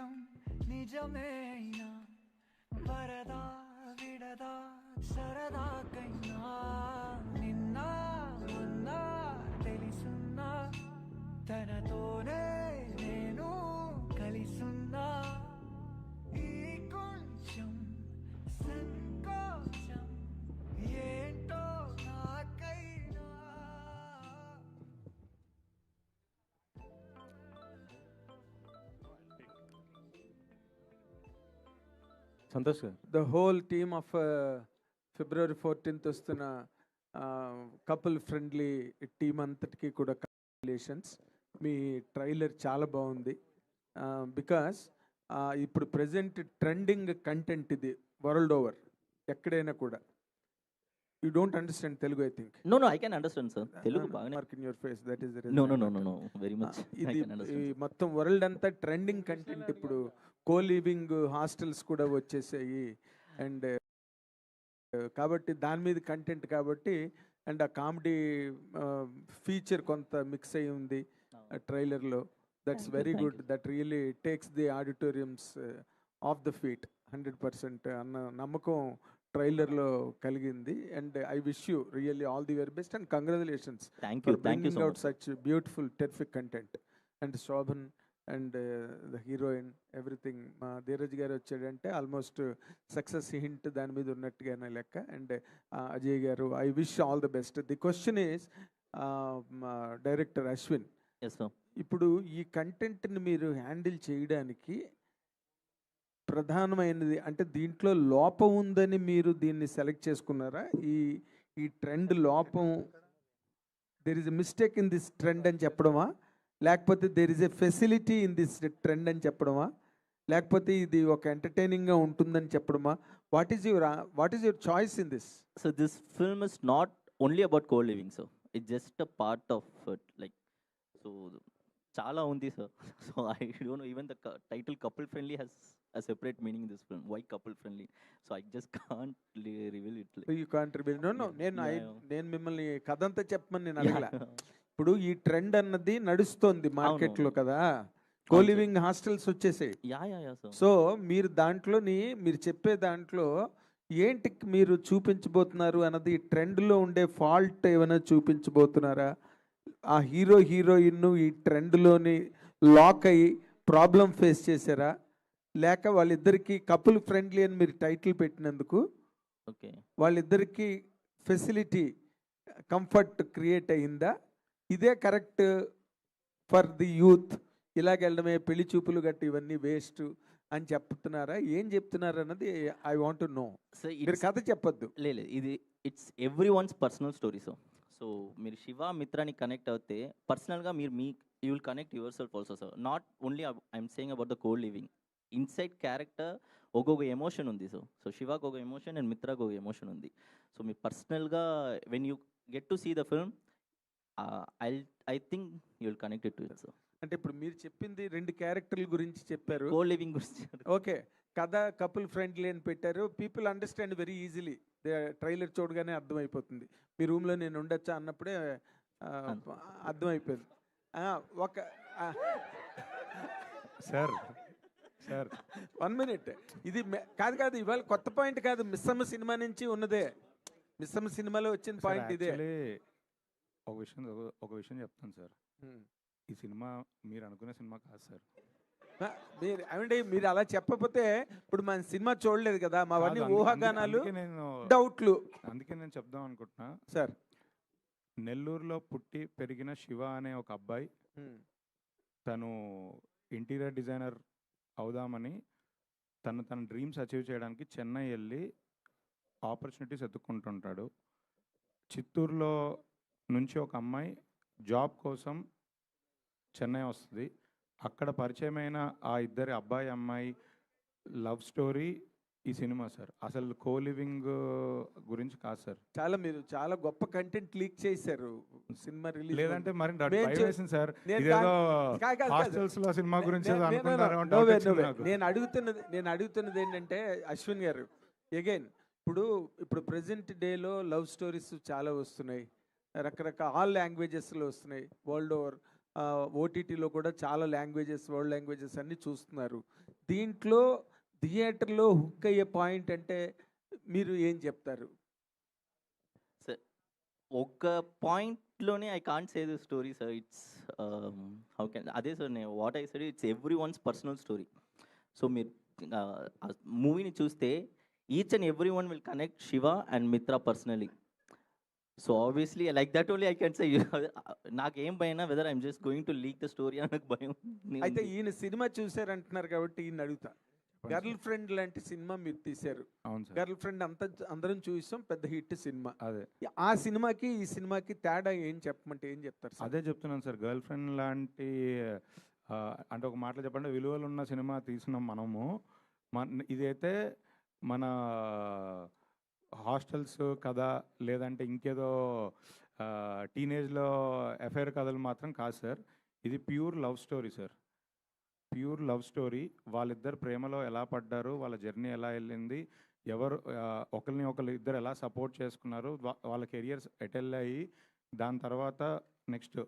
కొంచెం నిజమేనా వరదా విడదా సరదాకైనా నిన్న మొన్న తెలుసున్నా తనతోనే నేను కలిసున్నా ఈ కొంచెం సంకోచం ఏంటో నాకైనా. సంతోష్ గారు, the whole team of February 14th వస్తున్న కపుల్ ఫ్రెండ్లీ టీమ్ అంతటికి కూడా కంగ్రాచులేషన్స్. మీ ట్రైలర్ చాలా బాగుంది. బికాస్ ఇప్పుడు ప్రజెంట్ ట్రెండింగ్ కంటెంట్ ఇది వరల్డ్ ఓవర్, ఎక్కడైనా కూడా. You don't understand Telugu, I think. No, I can understand, sir. Telugu బాగానే. Mark in your face, that is the No, very much. I ఇది can understand, sir. మొత్తం world అంతా trending content. ఇప్పుడు co living hostels కూడా వచ్చేసాయి. And కాబట్టి దాని మీద కంటెంట్ కాబట్టి, అండ్ ఆ కామెడీ ఫీచర్ కొంత మిక్స్ అయి ఉంది ట్రైలర్లో. That's Thank you, very thank good. you. That really takes the auditoriums of the feet 100% అన్న నమ్మకం ట్రైలర్లో కలిగింది. And I wish you really all the very best and congratulations Thank for you bringing so out much. such beautiful, terrific content. And Shobhan and the heroine, everything. Dheeraj గారు వచ్చాడంటే almost success hint దాని మీద ఉన్నట్టుగానే లెక్క. And Ajay గారు, I wish all the best. The question is, director Ashwin, Yes, sir. ఇప్పుడు ఈ కంటెంట్ని మీరు హ్యాండిల్ చేయడానికి ప్రధానమైనది అంటే దీంట్లో లోపం ఉందని మీరు దీన్ని సెలెక్ట్ చేసుకున్నారా? ఈ ఈ ట్రెండ్ లోపం, there is a mistake in this trend అని చెప్పడమా, లేకపోతే there is a facility in this trend అని చెప్పడమా, లేకపోతే ఇది ఒక ఎంటర్టైనింగ్గా ఉంటుందని చెప్పడమా? What is your choice in this? So this film is not only about co-living, sir. It's just a part of it. Like, so చాలా ఉంది, sir. So I don't know, even the title couple friendly has a separate meaning in this film. Why couple friendly? So I just can't reveal it. Like, you can't reveal. No Yeah. నేను మిమ్మల్ని కథ అంతా చెప్పమని నేను అడగలా. ఇప్పుడు ఈ trend అన్నది నడుస్తోంది మార్కెట్లో కదా, కో లివింగ్ హాస్టల్స్ వచ్చేసాయి. yeah, sir. సో మీరు మీరు చెప్పే దాంట్లో ఏంటి మీరు చూపించబోతున్నారు అన్నది, ట్రెండ్లో ఉండే ఫాల్ట్ ఏమైనా చూపించబోతున్నారా? ఆ హీరోయిన్ ఈ ట్రెండ్లోని లాక్ అయ్యి ప్రాబ్లం ఫేస్ చేశారా, లేక వాళ్ళిద్దరికీ కపుల్ ఫ్రెండ్లీ అని మీరు టైటిల్ పెట్టినందుకు Okay. వాళ్ళిద్దరికీ ఫెసిలిటీ కంఫర్ట్ క్రియేట్ అయిందా? ఇదే కరెక్ట్ ఫర్ ది యూత్, ఇలాగెళ్ళడమే పెళ్లి చూపులు గట్టి ఇవన్నీ వేస్ట్ అని చెప్తున్నారా, ఏం చెప్తున్నారు అన్నది I want to know. So మీరు it's కథ చెప్పొద్దు. లేదు, ఇది it's everyone's personal story. So మీరు శివ మిత్రాని కనెక్ట్ అవుతే పర్సనల్గా మీరు you will connect your self also, sir. Not only I'm saying about the co living. Inside character ఒక్కొక్క ఎమోషన్ ఉంది. సో శివాకు ఒక ఎమోషన్ అండ్ మిత్రాకు ఒక ఎమోషన్ ఉంది. సో మీరు పర్సనల్గా when you get to see the film, I think you will connect it to it, sir. అంటే ఇప్పుడు మీరు చెప్పింది 2 క్యారెక్టర్ల గురించి చెప్పారు. కో లివింగ్ గురించి. ఓకే, కథ కపుల్ ఫ్రెండ్లీ అని పెట్టారు. People understand very easily. Trailer చూడగానే అర్థమైపోతుంది. మీ రూమ్లో నేను ఉండొచ్చా అన్నప్పుడే అర్థమైపోయింది. ఒక సార్ 1 minute, ఇది కాదు ఇవాళ కొత్త పాయింట్ కాదు, మిస్సమ్మ సినిమా నుంచి ఉన్నదే. మిస్సమ్మ సినిమాలో వచ్చిన పాయింట్ ఇదే. ఒక విషయం చెప్తాను సార్. ఈ సినిమా మీరు అనుకునే సినిమా కాదు సార్. మీరు ఏమండి, మీరు అలా చెప్పకపోతే ఇప్పుడు మన సినిమా చూడలేదు కదా, మావన్నీ ఊహాగానాలు, డౌట్లు. అందుకే నేను చెప్దాం అనుకుంటున్నా సార్. నెల్లూరులో పుట్టి పెరిగిన శివ అనే ఒక అబ్బాయి, తను ఇంటీరియర్ డిజైనర్ అవుదామని తన డ్రీమ్స్ అచీవ్ చేయడానికి చెన్నై వెళ్ళి ఆపర్చునిటీస్ ఎత్తుక్కుంటుంటాడు. చిత్తూరులో నుంచి ఒక అమ్మాయి జాబ్ కోసం చెన్నై వస్తుంది. అక్కడ పరిచయమైన ఆ ఇద్దరి అబ్బాయి అమ్మాయి లవ్ స్టోరీ ఈ సినిమా సార్. అసలు కో లివింగ్ గురించి కాదు సార్. మీరు చాలా గొప్ప కంటెంట్ లీక్ చేశారు సినిమా రిలీజ్. లేదంటే మరి సార్, హాస్టల్స్ లో సినిమా గురించి నేను అడుగుతున్నది ఏంటంటే, అశ్విన్ గారు, అగైన్ ఇప్పుడు ప్రెసెంట్ డేలో లవ్ స్టోరీస్ చాలా వస్తున్నాయి, రకరకాల ఆల్ లాంగ్వేజెస్లో వస్తున్నాయి వరల్డ్ ఓవర్. ఓటీటీలో కూడా చాలా లాంగ్వేజెస్, వరల్డ్ లాంగ్వేజెస్ అన్నీ చూస్తున్నారు. దీంట్లో థియేటర్లో హుక్ అయ్యే పాయింట్ అంటే మీరు ఏం చెప్తారు? సార్ ఒక పాయింట్లోనే I can't say the story sir. It's how can అదే సార్ నేను what I said it's everyone's personal story. So మీరు మూవీని చూస్తే each and every one will connect Shiva and Mitra personally. So obviously like that only I can say. నాకేం భయం whether I'm just going to leak the story అని నాకు భయం. అయితే ఈయన సినిమా చూసారంటున్నారు కాబట్టి ఈయన అడుగుతా. గర్ల్ ఫ్రెండ్ లాంటి సినిమా మీరు తీశారు. అవును సార్. గర్ల్ ఫ్రెండ్ అందరం చూసాం, పెద్ద హిట్ సినిమా. అదే ఆ సినిమాకి ఈ సినిమాకి తేడా ఏం చెప్పమంటే ఏం చెప్తారు సార్? అదే చెప్తున్నాను సార్. గర్ల్ ఫ్రెండ్ లాంటి అంటే ఒక మాటలో చెప్పండి, విలువలు ఉన్న సినిమా తీసినాం మనము. ఇదైతే మన హాస్టల్స్ కథ లేదంటే ఇంకేదో టీనేజ్లో అఫైర్ కథలు మాత్రం కాదు సార్. ఇది pure love story sir. Pure love story. వాళ్ళిద్దరు ప్రేమలో ఎలా పడ్డారు, వాళ్ళ జర్నీ ఎలా వెళ్ళింది, ఎవరు ఒకరిని ఒకరు ఇద్దరు ఎలా సపోర్ట్ చేసుకున్నారు, వాళ్ళ కెరియర్స్ ఎటెళ్ళాయి, దాని తర్వాత నెక్స్ట్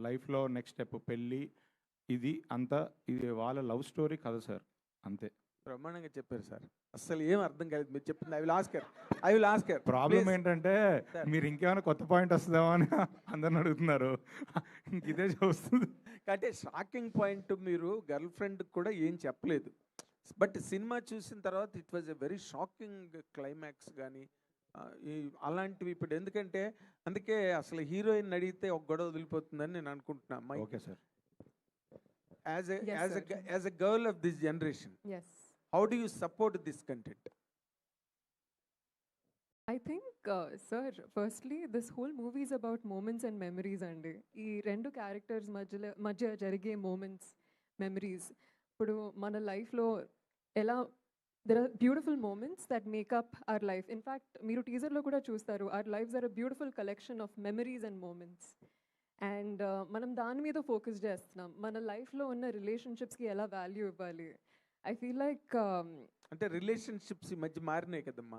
లైఫ్లో నెక్స్ట్ స్టెప్ పెళ్ళి, ఇది అంతా ఇది వాళ్ళ లవ్ స్టోరీ కథ సార్. అంతే. బ్రహ్మాండంగా చెప్పారు సార్. అసలు ఏం అర్థం కాలేదు మీరు చెప్పింది. I will ask her. ప్రాబ్లం ఏంటంటే Sir. మీరు ఇంకేమైనా కొత్త పాయింట్ వస్తుందేమో అని అందరిని అడుగుతున్నారు. ఇదే చూస్తుంది. అంటే షాకింగ్ పాయింట్, మీరు గర్ల్ ఫ్రెండ్ కూడా ఏం చెప్పలేదు, బట్ సినిమా చూసిన తర్వాత it was a very shocking climax కానీ అలాంటివి ఇప్పుడు ఎందుకంటే అందుకే అసలు హీరోయిన్ అడిగితే ఒక గొడవ వదిలిపోతుందని నేను అనుకుంటున్నా. Okay sir. As a girl of this generation, Yes. How do you support this content? I think, sir, firstly, this whole movie is about moments and memories అండి. ఈ రెండు క్యారెక్టర్స్ మధ్య జరిగే మూమెంట్స్, మెమరీస్. ఇప్పుడు మన లైఫ్లో ఎలా there are beautiful moments that make up our life. In fact మీరు టీజర్లో కూడా చూస్తారు, our lives are a beautiful collection of memories and moments. And మనం దాని మీద ఫోకస్ చేస్తున్నాం. మన లైఫ్లో ఉన్న రిలేషన్షిప్స్కి ఎలా వాల్యూ ఇవ్వాలి. ఐ ఫీల్ లైక్ అంటే రిలేషన్షిప్స్ ఈ మధ్య మారినాయి కదమ్మా.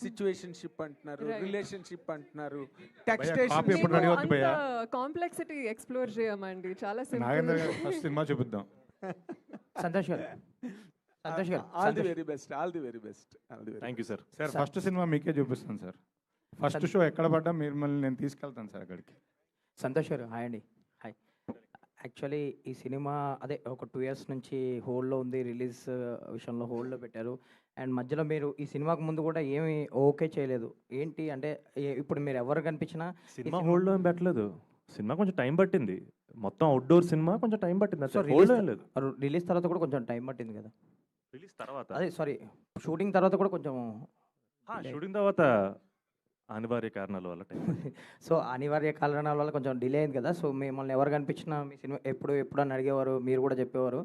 సిచ్యువేషన్షిప్ అంటున్నారు, Right. రిలేషన్షిప్ అంటున్నారు, కాపీ టెక్స్టేషన్. ఎప్పుడు రెడీ అవుతుంది భయ్యా? కాంప్లెక్సిటీ ఎక్స్ప్లోర్ చేయమండి, చాలా నాగేంద్ర సింపుల్. గారు ఫస్ట్ సినిమా చూపిద్దాం. సంతోష్ గారు, సంతోష్ గారు, all the Santosh. Very best, all the very best, all the very. Thank you sir. Sir first cinema మీకే చూపిస్తాను సార్. ఫస్ట్ షో ఎక్కడ పడ్డా మిమ్మల్ని నేను తీసుకెళ్తాను సార్ అక్కడికి. సంతోష్ గారు, హాయ్ అండి. హాయ్. యాక్చువల్లీ ఈ సినిమా అదే ఒక 2 years నుంచి హోల్డ్లో ఉంది, రిలీజ్ విషయంలో హోల్డ్లో పెట్టారు. అండ్ మధ్యలో మీరు ఈ సినిమాకు ముందు కూడా ఏమి ఓకే చేయలేదు. ఏంటి అంటే ఇప్పుడు మీరు ఎవరు కనిపించినా సినిమా హోల్డ్లో ఏం పెట్టలేదు. సినిమా కొంచెం టైం పట్టింది. మొత్తం అవుట్డోర్ సినిమా కొంచెం టైం పట్టింది. సో హోల్డ్ ఏం లేదు. రిలీజ్ తర్వాత కూడా కొంచెం టైం పట్టింది కదా. రిలీజ్ తర్వాత అదే సారీ, షూటింగ్ తర్వాత కూడా కొంచెం షూటింగ్ తర్వాత అనివార్య కారణాల వల్ల టైం. సో అనివార్య కారణాల వల్ల కొంచెం డిలే అయింది కదా. సో మిమ్మల్ని ఎవరు కనిపించినా మీ సినిమా ఎప్పుడు అని అడిగేవారు, మీరు కూడా చెప్పేవారు.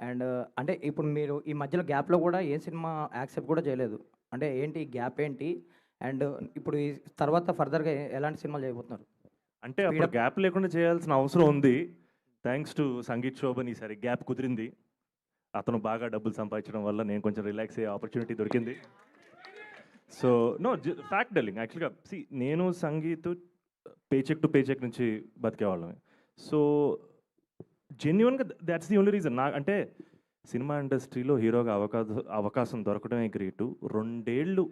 అండ్ అంటే ఇప్పుడు మీరు ఈ మధ్యలో గ్యాప్లో కూడా ఏ సినిమా యాక్సెప్ట్ కూడా చేయలేదు. అంటే ఏంటి గ్యాప్ ఏంటి? అండ్ ఇప్పుడు ఈ తర్వాత ఫర్దర్గా ఎలాంటి సినిమాలు చేయబోతున్నారు? అంటే అప్పుడు గ్యాప్ లేకుండా చేయాల్సిన అవసరం ఉంది. థ్యాంక్స్ టు సంగీత్ శోభన్ ఈసారి గ్యాప్ కుదిరింది. అతను బాగా డబ్బులు సంపాదించడం వల్ల నేను కొంచెం రిలాక్స్ అయ్యే ఆపర్చునిటీ దొరికింది. సో నో ఫ్యాక్ట్ టెల్లింగ్ యాక్చువల్గా నేను సంగీత్ పేచెక్ టు పేచెక్ నుంచి బతికేవాళ్ళమే. సో జెన్యున్గా దాట్స్ ది ఓన్లీ రీజన్. అంటే సినిమా ఇండస్ట్రీలో హీరోగా అవకాశం దొరకడమే గ్రేటు. 2 ఏళ్ళు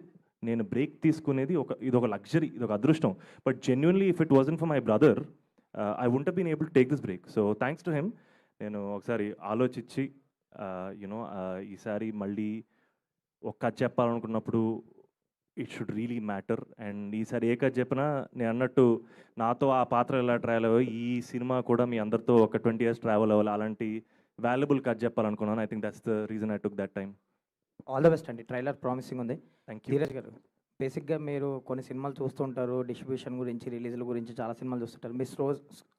నేను బ్రేక్ తీసుకునేది ఇదొక లగ్జరీ, ఇదొక అదృష్టం. But genuinely if it wasn't for my brother I won't been able to take this break. So thanks to him. నేను ఒకసారి ఆలోచించి యునో ఈసారి మళ్ళీ ఒక కథ చెప్పాలనుకున్నప్పుడు it should really matter. And ఈసారి ఏ కథ చెప్పినా నేను అన్నట్టు నాతో ఆ పాత్ర ఎలా ట్రావెల్ అవ్వాలి, ఈ సినిమా కూడా మీ అందరితో ఒక 20 years ట్రావెల్ అవ్వాలి, అలాంటి వాల్యుబుల్ కథ చెప్పాలనుకున్నాను. I think that's the reason I took that time. All the best అండి. ట్రైలర్ ప్రామిసింగ్ ఉంది. Thank you. ధీరజ్ గారు, బేసిక్గా మీరు కొన్ని సినిమాలు చూస్తుంటారు, డిస్ట్రిబ్యూషన్ గురించి, రిలీజ్ల గురించి చాలా సినిమాలు చూస్తుంటారు. మీ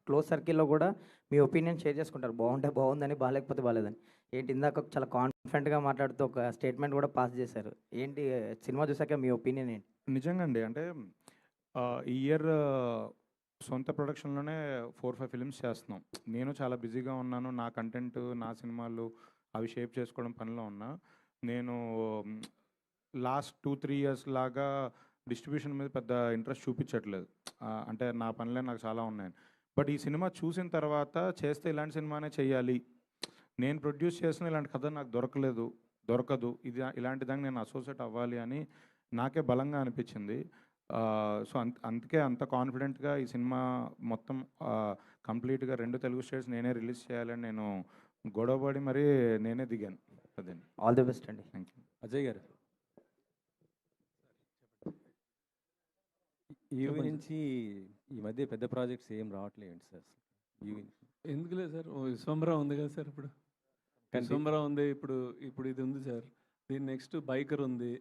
క్లోజ్ సర్కిల్లో కూడా మీ ఒపీనియన్ షేర్ చేసుకుంటారు, బాగుంటే బాగుందని, బాగాలేకపోతే బాగాలేదని. ఏంటి ఇందాక చాలా కాన్ఫిడెంట్గా మాట్లాడుతూ ఒక స్టేట్మెంట్ కూడా పాస్ చేశారు. ఏంటి సినిమా చూసాక మీ ఒపీనియన్ ఏంటి? నిజంగా అండి, అంటే ఈ ఇయర్ సొంత ప్రొడక్షన్లోనే 4-5 ఫిల్మ్స్ చేస్తున్నాం. నేను చాలా బిజీగా ఉన్నాను. నా కంటెంట్, నా సినిమాలు అవి షేప్ చేసుకోవడం పనిలో ఉన్నా. నేను లాస్ట్ 2-3 years లాగా డిస్ట్రిబ్యూషన్ మీద పెద్ద ఇంట్రెస్ట్ చూపించట్లేదు. అంటే నా పనులే నాకు చాలా ఉన్నాయి. బట్ ఈ సినిమా చూసిన తర్వాత చేస్తే ఇలాంటి సినిమానే చెయ్యాలి, నేను ప్రొడ్యూస్ చేసిన ఇలాంటి కథ నాకు దొరకదు, ఇది ఇలాంటి దాన్ని నేను అసోసియేట్ అవ్వాలి అని నాకే బలంగా అనిపించింది. సో అందుకే అంత కాన్ఫిడెంట్గా ఈ సినిమా మొత్తం కంప్లీట్గా 2 తెలుగు స్టేట్స్ నేనే రిలీజ్ చేయాలని నేను గొడవపడి మరీ నేనే దిగాను. అదే. ఆల్ ది బెస్ట్ అండి. Thank you. అజయ్ గారు, ఈవీ నుంచి ఈ మధ్య పెద్ద ప్రాజెక్ట్స్ ఏం రావట్లేదు సార్. ఈవీ ఎందుకు లేదు సార్, విశ్వంబరా ఉంది కదా సార్, ఇప్పుడు విశ్వంబరా ఉంది, ఇప్పుడు ఇది ఉంది సార్. దీని నెక్స్ట్ బైకర్ ఉంది,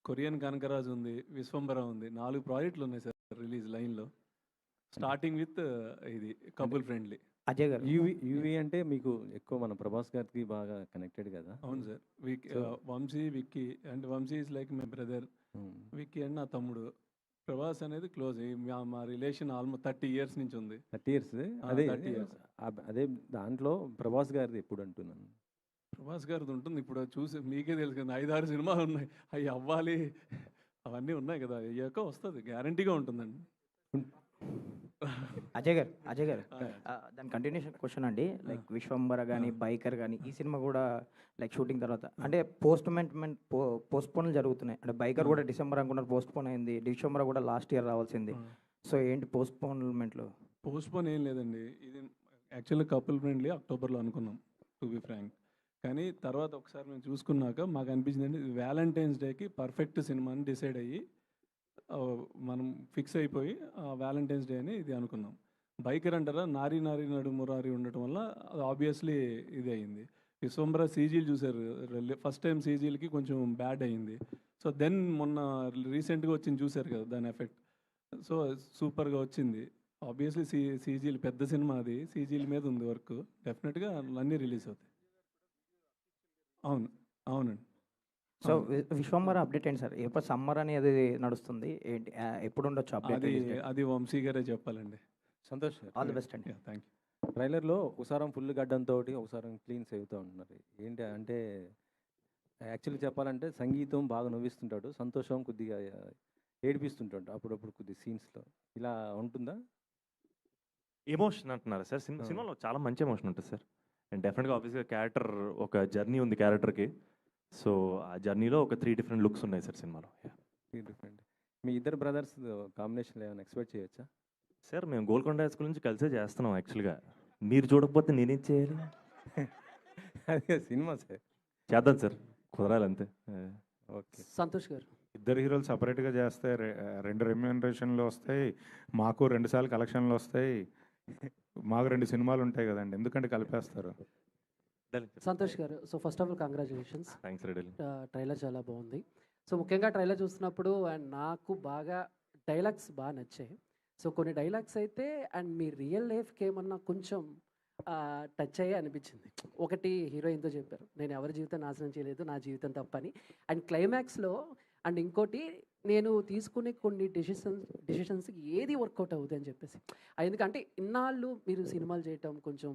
కొరియన్ కనకరాజు ఉంది, విశ్వంబరా ఉంది, 4 ప్రాజెక్టులు ఉన్నాయి సార్ రిలీజ్ లైన్లో. స్టార్టింగ్ విత్ ఇది కపుల్ ఫ్రెండ్లీ. అజయ్ గారు, యూవీ అంటే మీకు ఎక్కువ మన ప్రభాస్ గారికి బాగా కనెక్టెడ్ కదా? అవును sir. Vamsi, Vicky, and Vamsi is like my brother, Vicky and నా తమ్ముడు. ప్రభాస్ అనేది క్లోజ్. మా రిలేషన్ ఆల్మోస్ట్ 30 years నుంచి ఉంది. 30 years. అదే 30 years. అదే దాంట్లో ప్రభాస్ గారిది ఎప్పుడు అంటున్నాను. ప్రభాస్ గారిది ఉంటుంది. ఇప్పుడు చూసి మీకే తెలుసు కదా, 5-6 సినిమాలు ఉన్నాయి, అవి అవ్వాలి, అవన్నీ ఉన్నాయి కదా, అయ్యాక వస్తుంది, గ్యారంటీగా ఉంటుందండి. అజయ్ గారు దాని కంటిన్యూషన్ క్వశ్చన్ అండి. లైక్ విశ్వంబర కానీ బైకర్ కానీ ఈ సినిమా కూడా లైక్ షూటింగ్ తర్వాత అంటే పోస్ట్పోన్లు జరుగుతున్నాయి. అంటే బైకర్ కూడా డిసెంబర్ అనుకున్నారు, పోస్ట్పోన్ అయింది. డిసెంబర్ కూడా లాస్ట్ ఇయర్ రావాల్సింది. సో ఏంటి పోస్ట్పోన్మెంట్లో? పోస్ట్పోన్ ఏం లేదండి, ఇది యాక్చువల్లీ కపుల్ ఫ్రెండ్లీ అక్టోబర్లో అనుకున్నాం, టు బి ఫ్రాంక్. కానీ తర్వాత ఒకసారి మేము చూసుకున్నాక మాకు అనిపించింది ఇది వ్యాలంటైన్స్ డేకి పర్ఫెక్ట్ సినిమా అని డిసైడ్ అయ్యి మనం ఫిక్స్ అయిపోయి వ్యాలంటైన్స్ డే అని ఇది అనుకున్నాం. బైకర్ అంటారా, నారీ నడు మురారి ఉండటం వల్ల అది ఆబ్వియస్లీ ఇది అయింది. విశ్వంబర సీజీలు చూసారు, ఫస్ట్ టైం సీజీలకి కొంచెం బ్యాడ్ అయింది. సో దెన్ మొన్న రీసెంట్గా వచ్చింది చూసారు కదా దాని ఎఫెక్ట్. సో సూపర్గా వచ్చింది. ఆబ్వియస్లీ సీజీలు పెద్ద సినిమా, అది సీజీల మీద ఉంది వర్క్, డెఫినెట్గా అన్నీ రిలీజ్ అవుతాయి. అవునండి. సో విశ్వంబర అప్డేట్ ఏంటి సార్? ఎప్పుడు సమ్మర్ అనేది నడుస్తుంది ఏంటి, ఎప్పుడు ఉండొచ్చు అప్డేట్? అది వంశీ గారే చెప్పాలండి. సంతోష్, ఆల్ ది బెస్ట్ అండి. Thank you. ట్రైలర్లో ఒకసారి ఫుల్ గడ్డంతో ఒకసారి క్లీన్ అవుతూ ఉంటున్నారు. ఏంటి అంటే యాక్చువల్లీ చెప్పాలంటే సంగీతం బాగా నవ్విస్తుంటాడు, సంతోషం కొద్దిగా ఏడిపిస్తుంటాడు అప్పుడప్పుడు కొద్ది సీన్స్లో. ఇలా ఉంటుందా? ఎమోషన్ అంటున్నారా సార్? సినిమాలో చాలా మంచి ఎమోషన్ ఉంటుంది సార్. అండ్ డెఫినెట్గా ఆబ్వియస్గా క్యారెక్టర్ ఒక జర్నీ ఉంది క్యారెక్టర్కి. సో ఆ జర్నీలో ఒక 3 different లుక్స్ ఉన్నాయి సార్ సినిమాలో. 3 different. మీ ఇద్దరు బ్రదర్స్ కాంబినేషన్లో ఏమైనా ఎక్స్పెక్ట్ చేయొచ్చా? సార్ మేము గోల్కొండ హై స్కూల్ నుంచి కలిసే చేస్తున్నాం యాక్చువల్గా. మీరు చూడకపోతే నేనేం చేయాలి? అదే సినిమా సార్, చేద్దాం సార్, కుదరాలంతే. ఓకే. సంతోష్ గారు, ఇద్దరు హీరోలు సపరేట్గా చేస్తే 2 రెమ్యూనరేషన్లు వస్తాయి, మాకు 2 సార్లు కలెక్షన్లు వస్తాయి, మాకు 2 సినిమాలు ఉంటాయి కదండి, ఎందుకంటే కలిపేస్తారు. సంతోష్ గారు, so first of all congratulations. Thanks ready. Trailer చాలా బాగుంది. సో ముఖ్యంగా ట్రైలర్ చూస్తున్నప్పుడు అండ్ నాకు బాగా డైలాగ్స్ బాగా నచ్చాయి. సో కొన్ని డైలాగ్స్ అయితే అండ్ మీ రియల్ లైఫ్కి ఏమన్నా కొంచెం టచ్ అయ్యే అనిపించింది. ఒకటి హీరోయిన్తో చెప్పారు, నేను ఎవరి జీవితం నాశనం చేయలేదు, నా జీవితం తప్పని. అండ్ క్లైమాక్స్లో అండ్ ఇంకోటి, నేను తీసుకునే కొన్ని డెసిషన్స్కి ఏది వర్కౌట్ అవుతుంది అని చెప్పేసి. ఎందుకంటే ఇన్నాళ్ళు మీరు సినిమాలు చేయటం కొంచెం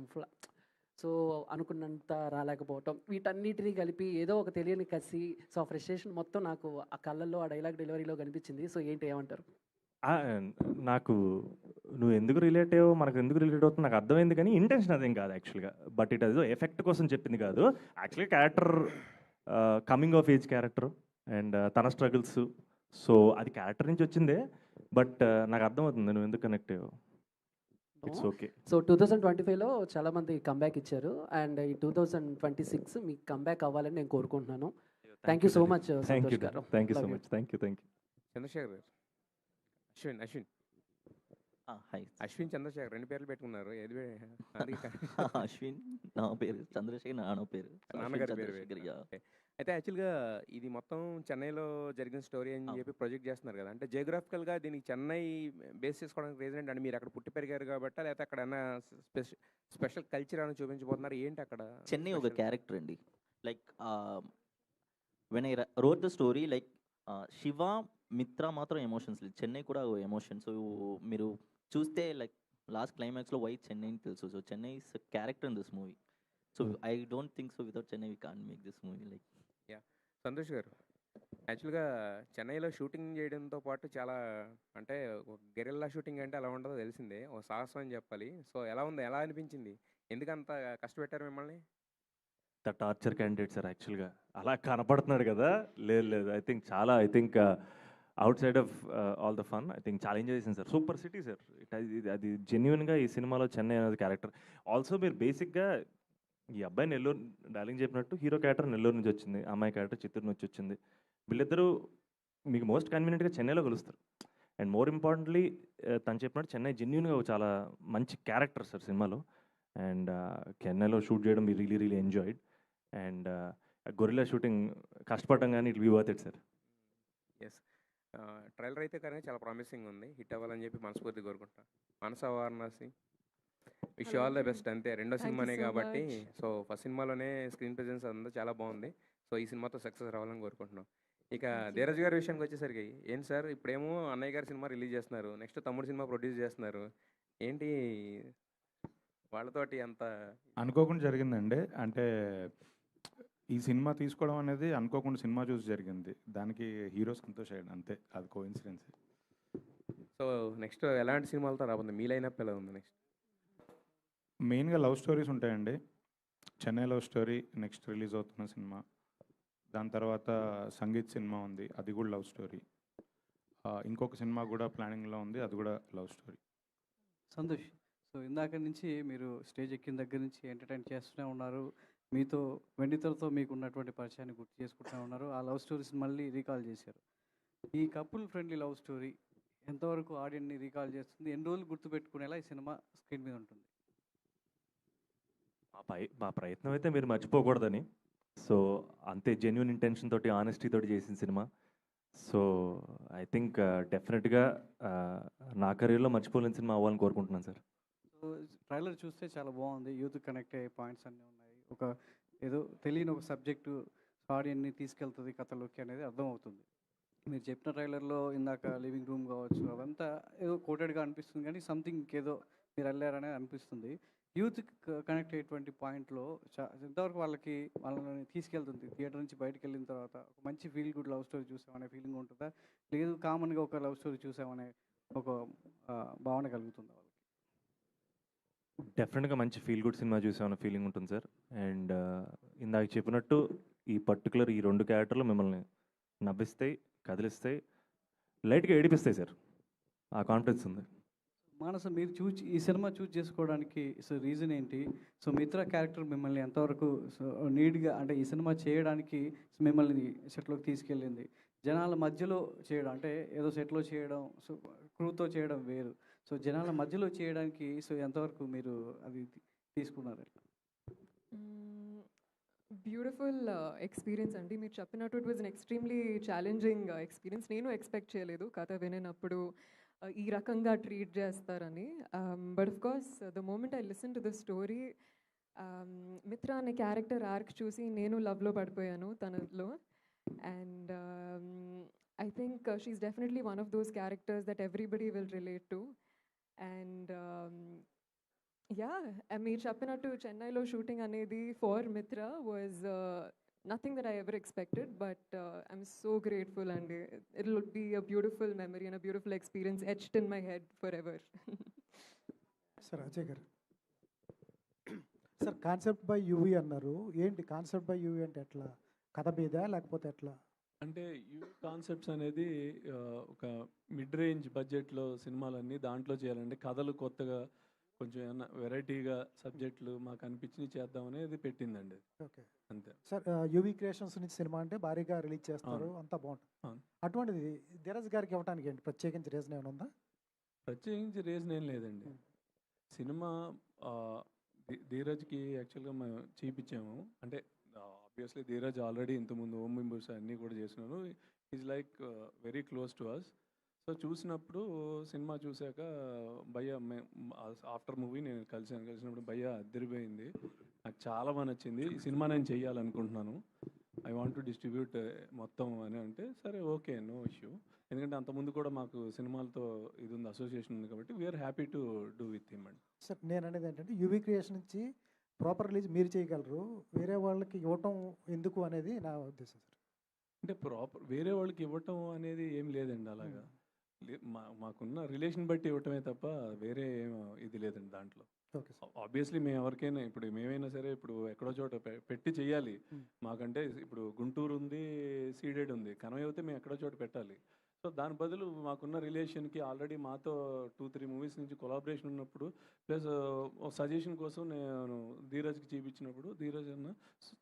సో అనుకున్నంత రాలేకపోవటం, వీటన్నిటినీ కలిపి ఏదో ఒక తెలియని కసి, సో ఆ ఫ్రస్ట్రేషన్ మొత్తం నాకు ఆ కళ్ళల్లో ఆ డైలాగ్ డెలివరీలో కనిపించింది. సో ఏంటి, ఏమంటారు? నాకు నువ్వు ఎందుకు రిలేట్ అయ్యో, మనకు ఎందుకు రిలేట్ అవుతుంది నాకు అర్థమైంది, కానీ ఇంటెన్షన్ అదేం కాదు యాక్చువల్గా. బట్ ఇట్ అది ఎఫెక్ట్ కోసం చెప్పింది కాదు. యాక్చువల్గా character coming of age character and తన స్ట్రగుల్స్, సో అది క్యారెక్టర్ నుంచి వచ్చిందే. బట్ నాకు అర్థమవుతుంది నువ్వు ఎందుకు కనెక్ట్ అయ్యో. It's okay. సో 2025లో చాలామంది కంబ్యాక్ ఇచ్చారు అండ్ ఈ 2026 మీకు కంబ్యాక్ అవ్వాలని నేను కోరుకుంటున్నాను. Thank you so much Santosh garu. Thank you so much. Thank you. Chandrasekhar garu, Ashwin Chandrasekhar 2 పేర్లు పెట్టుకున్నారు. ఏది అశ్విన్ నా పేరు, చంద్రశేఖర్ నాన్న పేరు, నాన్నగారి పేరు. చంద్రశేఖర్, yeah. అయితే యాక్చువల్గా ఇది మొత్తం చెన్నైలో జరిగిన స్టోరీ అని చెప్పి ప్రొజెక్ట్ చేస్తున్నారు కదా, అంటే జియోగ్రాఫికల్గా దీనికి చెన్నై బేస్ చేసుకోవడానికి రీజన్ ఏంటి? అంటే మీరు అక్కడ పుట్టి పెరిగారు కాబట్టి, లేకపోతే అక్కడ ఏమైనా స్పెషల్ కల్చర్ అని చూపించబోతున్నారు ఏంటి అక్కడ? చెన్నై ఒక క్యారెక్టర్ అండి. Like when I wrote the story, like Shiva మిత్ర మాత్రం ఎమోషన్స్ లేదు, చెన్నై కూడా ఎమోషన్. సో మీరు చూస్తే లైక్ లాస్ట్ క్లైమాక్స్లో వై చెన్నై అని తెలుసు. So Chennai is character in this movie. So I don't think so without Chennai we can't make this movie. Like Santosh గారు, యాక్చువల్‌గా చెన్నైలో షూటింగ్ చేయడంతో పాటు చాలా అంటే ఒక గెరిల్లా షూటింగ్ అంటే ఎలా ఉంటదో తెలిసిందే. ఓ సాహసం అని చెప్పాలి. సో, ఎలా ఉంది? ఎలా అనిపించింది? ఎందుకంత కష్టపెట్టారు మిమ్మల్ని? ద టార్చర్ క్యాండిడేట్ సార్ యాక్చువల్‌గా. అలా కనపడుతున్నాడు కదా! లేదు లేదు. I think out side of all the fun I think చాలా ఎంజాయ్ చేశాను సార్. Super city sir. అది జెన్యూన్‌గా ఈ సినిమాలో చెన్నై అనేది క్యారెక్టర్. ఆల్సో మీరు బేసిక్‌గా ఈ అబ్బాయి నెల్లూరు డార్లింగ్ చెప్పినట్టు హీరో క్యారెక్టర్ నెల్లూరు నుంచి వచ్చింది. అమ్మాయి క్యారెక్టర్ చిత్తూరు నుంచి వచ్చింది. వీళ్ళిద్దరూ మీకు మోస్ట్ కన్వీనియంట్‌గా చెన్నైలో కలుస్తారు. అండ్ మోర్ ఇంపార్టెంట్‌లీ తను చెప్పినట్టు చెన్నై జెన్యూన్‌గా చాలా మంచి క్యారెక్టర్ సార్ సినిమాలో. అండ్ చెన్నైలో షూట్ చేయడం we really enjoyed. And guerrilla shooting కష్టపడడం కానీ it be worth it sir. Yes. Trailer అయితే కానీ చాలా ప్రామిసింగ్ ఉంది. హిట్ అవ్వాలని చెప్పి మనస్ఫూర్తిగా కోరుకుంటున్నా. Manasa Varanasi wish you all the best అంతే. రెండో Thank you సినిమానే so కాబట్టి much. సో, ఫస్ట్ సినిమాలోనే స్క్రీన్ ప్రెజెన్స్ అంతా చాలా బాగుంది. సో, ఈ సినిమాతో సక్సెస్ రావాలని కోరుకుంటున్నాం. ఇక Thank you. ధీరజ్ గారి విషయానికి వచ్చేసరికి ఏంటి సార్ ఇప్పుడేమో అన్నయ్య గారి సినిమా రిలీజ్ చేస్తున్నారు. నెక్స్ట్ తమ్ముడు సినిమా ప్రొడ్యూస్ చేస్తున్నారు. ఏంటి వాళ్ళతోటి అంత అనుకోకుండా జరిగిందండి. అంటే ఈ సినిమా తీసుకోవడం అనేది అనుకోకుండా సినిమా చూసి జరిగింది. దానికి హీరో సంతోష్ అయ్యాడు అంతే. అది కోఇన్సిడెన్స్. సో, నెక్స్ట్ ఎలాంటి సినిమాలతో రాబోతుంది? మీ లైనప్ ఎలా ఉంది నెక్స్ట్? మెయిన్‌గా లవ్ స్టోరీస్ ఉంటాయండి. Chennai love story next release అవుతున్న సినిమా. దాని తర్వాత సంగీత్ సినిమా ఉంది. అది కూడా లవ్ స్టోరీ. ఇంకొక సినిమా కూడా ప్లానింగ్‌లో ఉంది. అది కూడా లవ్ స్టోరీ. సంతోష్, సో ఇందాక నుంచి మీరు స్టేజ్ ఎక్కిన దగ్గర నుంచి ఎంటర్టైన్ చేస్తూనే ఉన్నారు. మీతో వెండితెరతో మీకు ఉన్నటువంటి పరిచయాన్ని గుర్తు చేసుకుంటూ ఉన్నారు. ఆ లవ్ స్టోరీస్ మళ్ళీ రీకాల్ చేశారు. ఈ కపుల్ ఫ్రెండ్లీ లవ్ స్టోరీ ఎంతవరకు ఆడియన్ని రీకాల్ చేస్తుంది? ఎన్ని రోజులు గుర్తుపెట్టుకునేలా ఈ సినిమా స్క్రీన్ మీద ఉంటుంది? మా ప్రయత్నం అయితే మీరు మర్చిపోకూడదని. సో, అంతే జెన్యూన్ ఇంటెన్షన్ తోటి ఆనెస్టీ తోటి చేసిన సినిమా. సో, ఐ థింక్ డెఫినెట్‌గా నా కెరీర్‌లో మర్చిపోలేని సినిమా అవ్వాలని కోరుకుంటున్నాను సార్. సో ట్రైలర్ చూస్తే చాలా బాగుంది. యూత్ కనెక్ట్ అయ్యే పాయింట్స్ అన్నీ ఉన్నాయి. ఒక ఏదో తెలియని ఒక సబ్జెక్టు ఆడియన్ని తీసుకెళ్తుంది కథలోకి అనేది అర్థమవుతుంది. మీరు చెప్పిన ట్రైలర్లో ఇందాక లివింగ్ రూమ్ కావచ్చు అవంతా ఏదో కోటెడ్గా అనిపిస్తుంది, కానీ సంథింగ్ ఇంకేదో మీరు వెళ్ళారనే అనిపిస్తుంది. యూత్ కనెక్ట్ అయ్యేటువంటి పాయింట్లో ఎంతవరకు వాళ్ళని తీసుకెళ్తుంది? థియేటర్ నుంచి బయటకు వెళ్ళిన తర్వాత ఒక మంచి ఫీల్ గుడ్ లవ్ స్టోరీ చూసామనే ఫీలింగ్ ఉంటుందా, లేదు కామన్గా ఒక లవ్ స్టోరీ చూసామనే ఒక భావన కలుగుతుందా వాళ్ళకి? డెఫినెట్‌గా మంచి ఫీల్ గుడ్ సినిమా చూసామన్న ఫీలింగ్ ఉంటుంది సార్. అండ్ ఇందాక చెప్పినట్టు ఈ పర్టికులర్ ఈ 2 క్యారెక్టర్లు మిమ్మల్ని నవ్విస్తాయి, కదిలిస్తాయి, లైట్‌గా ఏడిపిస్తాయి సార్. ఆ కాన్ఫిడెన్స్ ఉంది. మానస, మీరు ఈ సినిమా చూస్ చేసుకోవడానికి సో రీజన్ ఏంటి? సో మిత్ర క్యారెక్టర్ మిమ్మల్ని ఎంతవరకు సో నీడ్గా అంటే ఈ సినిమా చేయడానికి మిమ్మల్ని సెట్లోకి తీసుకెళ్ళింది? జనాల మధ్యలో చేయడం అంటే ఏదో సెట్లో చేయడం, సో క్రూతో చేయడం వేరు. సో జనాల మధ్యలో చేయడానికి సో ఎంతవరకు మీరు అది తీసుకున్నారు? బ్యూటిఫుల్ ఎక్స్పీరియన్స్ అండి. మీరు చెప్పినట్టు it was an extremely challenging experience. నేను ఎక్స్పెక్ట్ చేయలేదు కథ వినేటప్పుడు ఈ రకంగా ట్రీట్ చేస్తారని. But of course the moment I listen to the story, Mitra అనే క్యారెక్టర్ ఆర్క్ చూసి నేను లవ్లో పడిపోయాను తనలో. And I think she's definitely one of those characters that everybody will relate to. And yeah, I mean, చెప్పినట్టు చెన్నైలో shooting అనేది for Mitra was nothing that I ever expected, but I'm so grateful, and it will be a beautiful memory and a beautiful experience etched in my head forever. Sir Ajay గారు, sir concept by UV అన్నారు. ఏంటి concept by UV అంటే ఎట్లా? కథ మీద లేకపోతే ఎట్లా? అంటే యూవీ కాన్సెప్ట్స్ అనేది ఒక మిడ్ రేంజ్ బడ్జెట్లో సినిమాలన్నీ దాంట్లో చేయాలంటే కథలు కొత్తగా కొంచెం ఏమన్నా వెరైటీగా సబ్జెక్టులు మాకు అనిపించి చేద్దామనేది పెట్టిందండి. ఓకే, అంతే సార్. యూవీ క్రియేషన్స్ నుంచి సినిమా అంటే భారీగా రిలీజ్ చేస్తారు, అంతా బాగుంటుంది. అటువంటిది ధీరజ్ గారికి ఇవ్వడానికి ఏంటి ప్రత్యేకించి రీజన్ ఏమైనా ఉందా? ప్రత్యేకించి రీజన్ ఏం లేదండి. సినిమా ధీరజ్కి యాక్చువల్గా మేము చూపించాము. అంటే ఆబ్వియస్లీ ధీరజ్ ఆల్రెడీ ఇంతకుముందు ఓం మెంబర్స్ అన్నీ కూడా చేసినాను. Is like very close to us. So చూసినప్పుడు సినిమా చూశాక భయ్య ఆఫ్టర్ మూవీ నేను కలిసినప్పుడు భయ్య అదిరిపోయింది, నాకు చాలా బాగా నచ్చింది, ఈ సినిమా నేను చెయ్యాలనుకుంటున్నాను, ఐ వాంట్ టు డిస్ట్రిబ్యూట్ మొత్తం అని అంటే సరే ఓకే, నో ఇష్యూ. ఎందుకంటే అంతకుముందు కూడా మాకు సినిమాలతో ఇది ఉంది, అసోసియేషన్ ఉంది, కాబట్టి we are happy to do with him అండి. సార్ నేను అనేది ఏంటంటే యూవీ క్రియేషన్ నుంచి ప్రాపర్ రిలీజ్ మీరు చేయగలరు, వేరే వాళ్ళకి ఇవ్వటం ఎందుకు అనేది నా ఉద్దేశం సార్. అంటే ప్రాపర్ వేరే వాళ్ళకి ఇవ్వటం అనేది ఏం లేదండి అలాగా. మాకున్న రిలేషన్ బట్టి ఇవ్వటమే తప్ప వేరే ఏం ఇది లేదండి దాంట్లో. Okay sir. ఆబ్వియస్లీ మేము ఎవరికైనా ఇప్పుడు మేమైనా సరే ఇప్పుడు ఎక్కడో చోట పెట్టి చెయ్యాలి. మాకంటే ఇప్పుడు గుంటూరు ఉంది, సీడెడ్ ఉంది, కనవ అయితే మేము ఎక్కడో చోట పెట్టాలి. సో దాని బదులు మాకున్న రిలేషన్కి ఆల్రెడీ మాతో 2-3 మూవీస్ నుంచి కొలాబరేషన్ ఉన్నప్పుడు ప్లస్ సజెషన్ కోసం నేను ధీరజ్కి చూపించినప్పుడు ధీరజ్ అన్న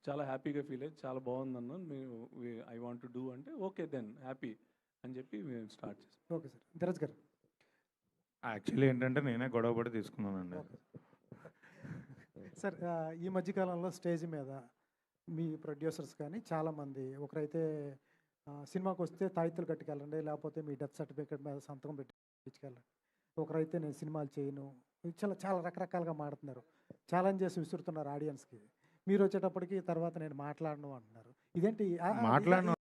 చాలా హ్యాపీగా ఫీల్ అయ్యి చాలా బాగుందన్న మేము ఐ వాంట్ టు డూ అంటే ఓకే దెన్ హ్యాపీ అని చెప్పి మేము స్టార్ట్ చేస్తాం. Okay sir. ధీరజ్ గారు. యాక్చువల్లీ ఏంటంటే నేనే గొడవపడి తీసుకున్నానండి. సార్ ఈ మధ్యకాలంలో స్టేజ్ మీద మీ ప్రొడ్యూసర్స్ కానీ చాలామంది ఒకరైతే సినిమాకి వస్తే తాయితులు కట్టుకెళ్ళండి, లేకపోతే మీ డెత్ సర్టిఫికేట్ మీద సంతకం పెట్టించుకెళ్ళండి, ఒకరైతే నేను సినిమాలు చేయను, చాలా చాలా రకరకాలుగా మాడుతున్నారు, ఛాలెంజ్ చేసి విసురుతున్నారు ఆడియన్స్కి. మీరు వచ్చేటప్పటికి తర్వాత నేను మాట్లాడను అంటున్నారు. ఇదేంటి? మాట్లాడను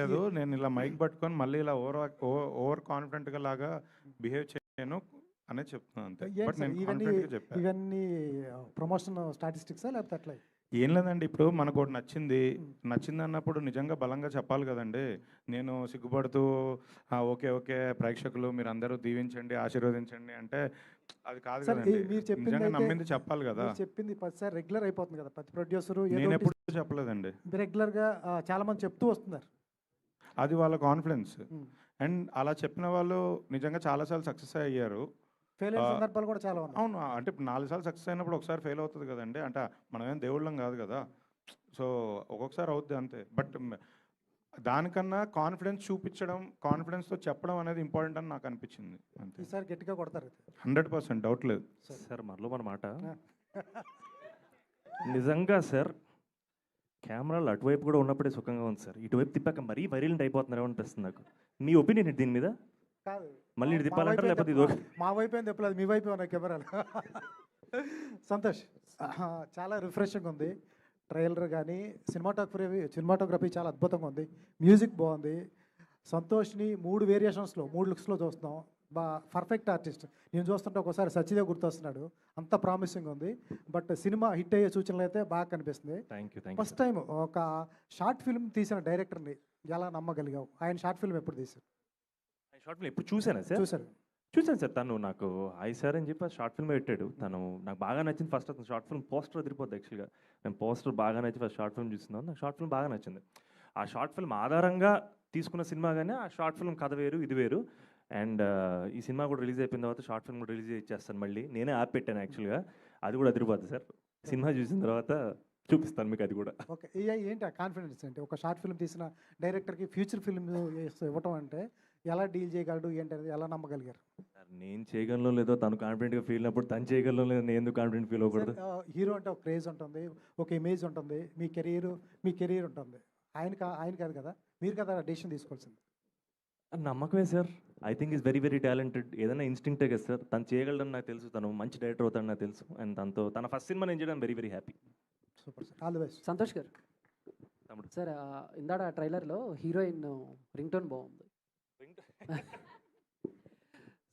లేదు, నేను ఇలా మైక్ పట్టుకొని మళ్ళీ ఇలా ఓవర్ కాన్ఫిడెంట్గా లాగా బిహేవ్ చేయను అనేది చెప్తున్నాను అంతే. బట్ నేను కాన్ఫిడెంట్గా చెప్పాను. ఇవన్నీ ప్రమోషన్ స్టాటిస్టిక్సా లేకపోతే అట్లా? ఏం లేదండి, ఇప్పుడు మనకు ఒకటి నచ్చింది అన్నప్పుడు నిజంగా బలంగా చెప్పాలి కదండి. నేను సిగ్గుపడుతూ ఓకే ఓకే ప్రేక్షకులు మీరు అందరూ దీవించండి ఆశీర్వదించండి అంటే అది కాదు కదండి. నిజంగా నమ్మింది చెప్పాలి కదా. చెప్పింది 10 సార్ రెగ్యులర్ అయిపోతుంది కదా ప్రతి ప్రొడ్యూసరు. నేను ఎప్పుడు చెప్పలేదండి. రెగ్యులర్గా చాలా మంది చెప్తూ వస్తున్నారు. అది వాళ్ళ కాన్ఫిడెన్స్. అండ్ అలా చెప్పిన వాళ్ళు నిజంగా చాలాసార్లు సక్సెస్ అయ్యారు. ఫెయిల్ అయిన సందర్భాలు కూడా చాలా ఉన్నాయి. అవును, అంటే 4 సార్లు సక్సెస్ అయినప్పుడు ఒకసారి ఫెయిల్ అవుతుంది కదండి. అంటే మనమేం దేవుళ్ళం కాదు కదా. సో ఒక్కొక్కసారి అవుద్ది అంతే. బట్ దానికన్నా కాన్ఫిడెన్స్ చూపించడం, కాన్ఫిడెన్స్తో చెప్పడం అనేది ఇంపార్టెంట్ అని నాకు అనిపించింది అంతే. ఈసారి గట్టిగా కొడతారు 100% డౌట్ లేదు సార్. మరలో మన మాట నిజంగా సార్, కెమెరాలు అటువైపు కూడా ఉన్నప్పుడే సుఖంగా ఉంది సార్. ఇటువైపు తిప్పాక మరీ వైరల్ అయిపోతున్నారు అనిపిస్తుంది నాకు. మీ ఒపీనియన్ ఏంటి దీని మీద? కాదు, మళ్ళీ ఇది తిప్పాలంటారా లేకపోతే ఇది మా వైపు ఏం తిప్పలేదు, మీ వైపు ఉన్నాయి కెమెరాలు. సంతోష్, చాలా రిఫ్రెషింగ్ ఉంది ట్రైలర్ కానీ, సినిమాటోగ్రఫీ చాలా అద్భుతంగా ఉంది, మ్యూజిక్ బాగుంది. సంతోష్ని 3 వేరియేషన్స్లో 3 లుక్స్లో చూస్తున్నాం. Perfect artist. నేను చూస్తుంటే ఒకసారి సచిదేవ్ గుర్తొస్తున్నాడు, అంత ప్రామిసింగ్ ఉంది. బట్ సినిమా హిట్ అయ్యే సూచనలు అయితే బాగా కనిపిస్తుంది. ఫస్ట్ టైం ఒక షార్ట్ ఫిల్మ్ తీసిన డైరెక్టర్ని ఎలా నమ్మగలిగావు? ఆయన షార్ట్ ఫిల్మ్ ఎప్పుడు తీశారు? షార్ట్ ఫిల్మ్ ఎప్పుడు చూసానా సార్? చూసాను సార్. తను నాకు హాయ్ సార్ అని చెప్పి షార్ట్ ఫిల్మ్ పెట్టాడు. తను నాకు బాగా నచ్చింది. ఫస్ట్ అతను షార్ట్ ఫిల్మ్ పోస్టర్ అదిరిపోద్ది యాక్చువల్గా. నేను పోస్టర్ బాగా నచ్చి ఫస్ట్ షార్ట్ ఫిల్మ్ చూస్తున్నాను. నాకు షార్ట్ ఫిల్మ్ బాగా నచ్చింది. ఆ షార్ట్ ఫిల్మ్ ఆధారంగా తీసుకున్న సినిమా కానీ ఆ షార్ట్ ఫిల్మ్ కథ వేరు, ఇది వేరు. అండ్ ఈ సినిమా కూడా రిలీజ్ అయిపోయిన తర్వాత షార్ట్ ఫిల్మ్ కూడా రిలీజ్ ఇచ్చేస్తాను మళ్ళీ. నేనే యాప్ పెట్టాను యాక్చువల్గా. అది కూడా అదిరిపోద్ది సార్. సినిమా చూసిన తర్వాత చూపిస్తాను మీకు అది కూడా. ఓకే, ఏంటి ఆ కాన్ఫిడెన్స్? అంటే ఒక షార్ట్ ఫిల్మ్ తీసిన డైరెక్టర్కి ఫ్యూచర్ ఫిల్మ్ ఇవ్వటం అంటే ఎలా డీల్ చేయగలడు ఏంటి అనేది ఎలా నమ్మగలిగారు? నేను చేయగలను లేదో తను కాన్ఫిడెంట్గా ఫీల్ అయినప్పుడు తను చేయగలను లేదో నేను ఎందుకు కాన్ఫిడెంట్ ఫీల్ అవ్వకూడదు? హీరో అంటే ఒక క్రేజ్ ఉంటుంది, ఒక ఇమేజ్ ఉంటుంది, మీ కెరీర్ ఉంటుంది. ఆయన కాదు కదా, మీరు కదా డెసిషన్ తీసుకోవాల్సింది. నమ్మకమే sir. I think is very very talented. ఏదైనా ఇన్స్టింక్టే కదా సార్. తను చేయగలడని నాకు తెలుసు. తను మంచి డైరెక్టర్ అవుతాడని నాకు తెలుసు. అండ్ తనతో తన ఫస్ట్ సినిమా నేను చేయడం very very happy. Super sir, all the best. Santosh గారు సార్, ఇందాడ ట్రైలర్లో హీరోయిన్ రింగ్ టోన్ బాగుంది.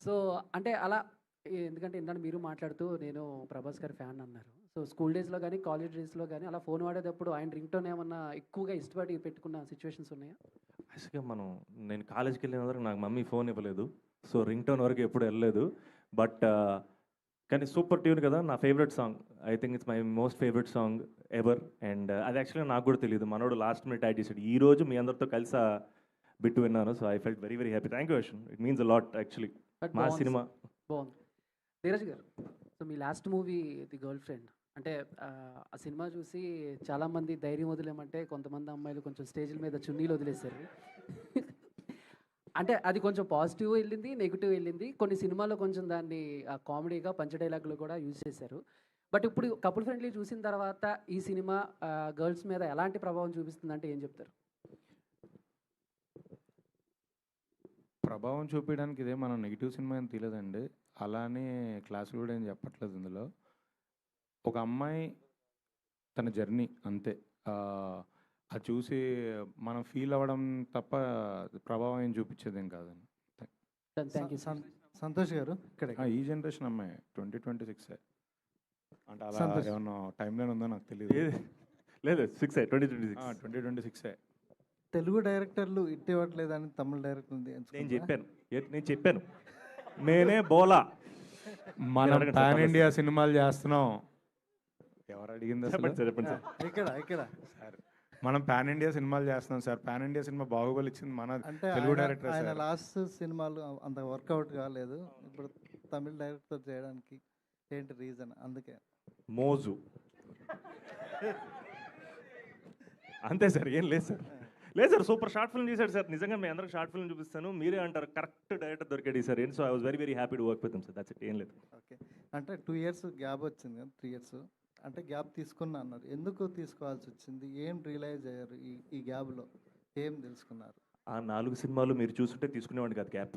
సో అంటే అలా, ఎందుకంటే ఇందాక మీరు మాట్లాడుతూ నేను ప్రభాస్ గారి ఫ్యాన్ అన్నారు. సో స్కూల్ డేస్లో కానీ కాలేజ్ డేస్లో కానీ అలా ఫోన్ వాడేటప్పుడు ఆయన రింగ్ టోన్ ఏమన్నా ఎక్కువగా ఇష్టపడి పెట్టుకున్న సిచ్యువేషన్స్ ఉన్నాయా? యాక్చువల్గా నేను కాలేజ్కి వెళ్ళిన వరకు నాకు మమ్మీ ఫోన్ ఇవ్వలేదు. సో రింగ్ టోన్ వరకు ఎప్పుడు వెళ్ళలేదు. బట్ కానీ సూపర్ ట్యూన్ కదా, నా favourite song. I think it's my most favourite song ever. And అది యాక్చువల్గా నాకు కూడా తెలియదు. మనోడు లాస్ట్ మినిట్ యాడ్ చేశాడు. ఈరోజు మీ అందరితో కలిసి బిట్టు విన్నాను. So I felt very very happy. Thank you Ashwin. It means a lot actually. మా సినిమా బాగుంది. ధీరజ్ గారు, so me last movie the girl friend, అంటే ఆ సినిమా చూసి చాలామంది ధైర్యం వదిలేమంటే కొంతమంది అమ్మాయిలు కొంచెం స్టేజ్ల మీద చున్నీలు వదిలేశారు. అంటే అది కొంచెం పాజిటివ్ వెళ్ళింది, నెగిటివ్ వెళ్ళింది. కొన్ని సినిమాల్లో కొంచెం దాన్ని కామెడీగా పంచ డైలాగులు కూడా యూజ్ చేశారు. బట్ ఇప్పుడు కపుల్ ఫ్రెండ్లీ చూసిన తర్వాత ఈ సినిమా గర్ల్స్ మీద ఎలాంటి ప్రభావం చూపిస్తుందంటే ఏం చెప్తారు? ప్రభావం చూపించడానికి ఇదే మనం నెగిటివ్ సినిమా ఏం తీయలేదండి. అలానే క్లాసులు కూడా ఏం చెప్పట్లేదు ఇందులో. ఒక అమ్మాయి తన జర్నీ అంతే. అది చూసి మనం ఫీల్ అవ్వడం తప్ప ప్రభావం ఏం చూపించేది ఏం కాదండి. Thank you. సంతోష్ గారు, ఇక్కడ ఈ జనరేషన్ అమ్మాయి 2026 అంటే అలా ఏమన్నా టైం లైన్ ఉందో నాకు తెలియదు. లేదు 2026. 2026 తెలుగు డైరెక్టర్లు ఇవ్వట్లేదని తమిళ డైరెక్టర్ నేను చెప్పాను నేనే బోలా. మనం అడగండి పాన్ సార్, ఇండియా సినిమాలు చేస్తున్నాం. ఎవరు అడిగింది అసలు? చెప్పండి సార్, చెప్పండి సార్. ఇక్కడ సార్ మనం పాన్ ఇండియా సినిమాలు చేస్తున్నాం sir. Pan India cinema Baahubali ఇచ్చింది మన అంటే తెలుగు డైరెక్టర్ ఆయన సార్. లాస్ట్ సినిమాలు అంత వర్కౌట్ కాలేదు. ఇప్పుడు తమిళ డైరెక్టర్ చేయడానికి ఏంటి రీజన్? అందుకే మోజు అంతే సార్, ఏం లేదు సార్. లేదు సార్, సూపర్ షార్ట్ ఫిల్మ్ చేశాడు సార్. నిజంగా మీ అందరికి షార్ట్ ఫిల్మ్ చూపిస్తాను, మీరే అంటారు కరెక్ట్ డైరెక్టర్ దొరికాడు sir. So I was very very happy to work with sir. That's it, ఏం లేదు. ఓకే, అంటే 2 years గ్యాప్ వచ్చింది కదా, 3 years అంటే గ్యాప్ తీసుకున్నా అన్నారు. ఎందుకు తీసుకోవాల్సి వచ్చింది? ఏం రియలైజ్ అయ్యారు ఈ గ్యాప్లో? ఏం తెలుసుకున్నారు? ఆ 4 సినిమాలు మీరు చూస్తుంటే తీసుకునేవాడిని కాదు గ్యాప్.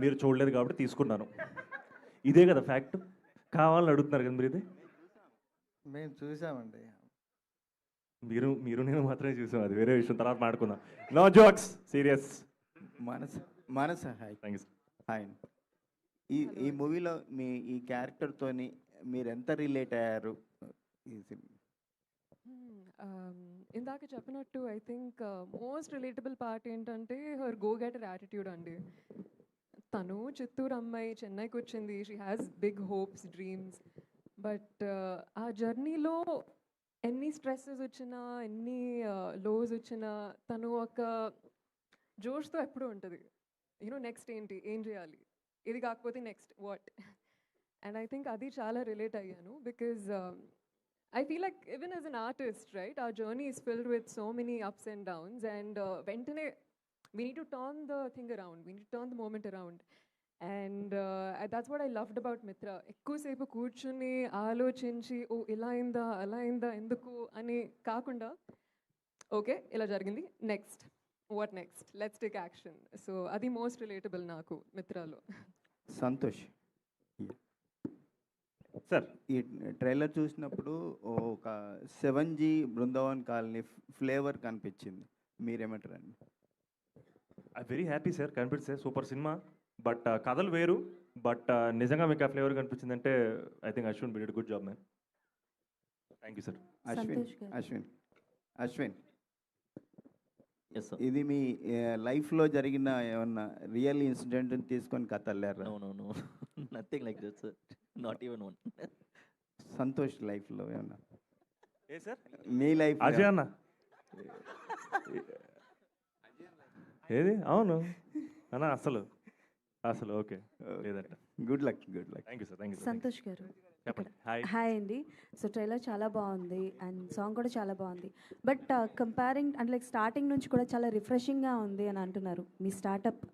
మీరు చూడలేదు కాబట్టి తీసుకున్నాను. ఇదే కదా ఫ్యాక్ట్. కావాలని అడుగుతున్నారు కదా మీరు. ఇది మేము చూసామండి. మీరు నేను మాత్రమే చూసాం, అది వేరే విషయం, తర్వాత మాట్లాడుకుందాం. No jokes, serious. Manasa hi. Thank you. Hi. ఈ మూవీలో మీ ఈ క్యారెక్టర్తోని మీరు ఎంత రిలేట్ అయ్యారు? ఇందాక చెప్పినట్టు I think most relatable part ఏంటంటే హర్ గో గెటర్ యాటిట్యూడ్ అండి. తను చిత్తూరు అమ్మాయి చెన్నైకి వచ్చింది, she has big hopes, dreams. But ఆ జర్నీలో ఎన్ని స్ట్రెస్సెస్ వచ్చినా, ఎన్ని లోస్ వచ్చినా, తను ఒక జోష్తో ఎప్పుడూ ఉంటుంది. నెక్స్ట్ ఏంటి, ఏం చేయాలి, ఇది కాకపోతే next what. And I think అది చాలా రిలేట్ అయ్యాను. Because I feel like even as an artist, right, our journey is filled with so many ups and downs, and ventane we need to turn the thing around, we need to turn the moment around. And that's what I loved about Mitra. ఎక్కువసేపు కూర్చుని ఆలోచించి ఓ ఇలా అయిందా అలా అయిందా ఎందుకు అని కాకుండా, ఓకే ఇలా జరిగింది, next what next, let's take action. So అది మోస్ట్ రిలేటబుల్ నాకు మిత్రాలో. సంతోష్ సార్, ఈ ట్రైలర్ చూసినప్పుడు ఒక 7G బృందావన్ కాలనీ ఫ్లేవర్ కనిపించింది, మీరేమంటారండి? ఐ వెరీ హ్యాపీ సార్, కనిపిస్తుంది సార్, సూపర్ సినిమా. బట్ కథలు వేరు, బట్ నిజంగా మీకు ఆ ఫ్లేవర్ కనిపించిందంటే I think Ashwin did good job man. Thank you sir. Ashwin ఇది మీ లైఫ్లో జరిగిన ఏమన్నా రియల్ ఇన్సిడెంట్ తీసుకొని కథ అల్లారా? No nothing like that sir, not even one. Santosh లైఫ్లో ఏమన్నా? ఏ సార్ మీ లైఫ్ అజయ్ అన్న ఏది? అవును అన్న, అసలు ఓకే లేదంట. Good luck. Thank you sir, thank you. Santosh గారు చెప్పండి. హాయ్. హాయ్ అండి. సో ట్రైలర్ చాలా బాగుంది అండ్ సాంగ్ కూడా చాలా బాగుంది. But comparing and like starting నుంచి కూడా చాలా రిఫ్రెషింగ్గా ఉంది అని అంటున్నారు. మీ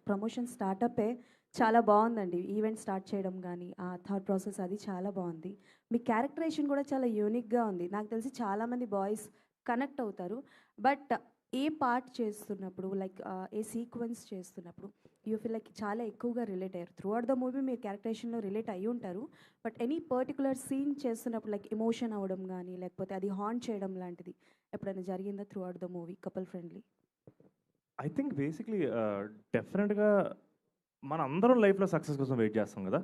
ప్రమోషన్ స్టార్టప్పే చాలా బాగుందండి. ఈవెంట్ స్టార్ట్ చేయడం కానీ ఆ థాట్ ప్రాసెస్ అది చాలా బాగుంది. మీ క్యారెక్టరేషన్ కూడా చాలా యూనిక్గా ఉంది. నాకు తెలిసి చాలామంది బాయ్స్ కనెక్ట్ అవుతారు. బట్ ఏ పార్ట్ చేస్తున్నప్పుడు లైక్ ఏ సీక్వెన్స్ చేస్తున్నప్పుడు యూ ఫీల్ లైక్ చాలా ఎక్కువగా రిలేట్ అయ్యారు. త్రూ అవుట్ ద మూవీ మీరు క్యారెక్టరేషన్లో రిలేట్ అయ్యి ఉంటారు. బట్ ఎనీ పర్టికులర్ సీన్ చేస్తున్నప్పుడు లైక్ ఎమోషన్ అవ్వడం కానీ లేకపోతే అది హాంట్ చేయడం లాంటిది ఎప్పుడైనా జరిగిందా through out the movie couple friendly? I think basically డెఫినెట్గా మన అందరం లైఫ్లో సక్సెస్ కోసం వెయిట్ చేస్తాం కదా.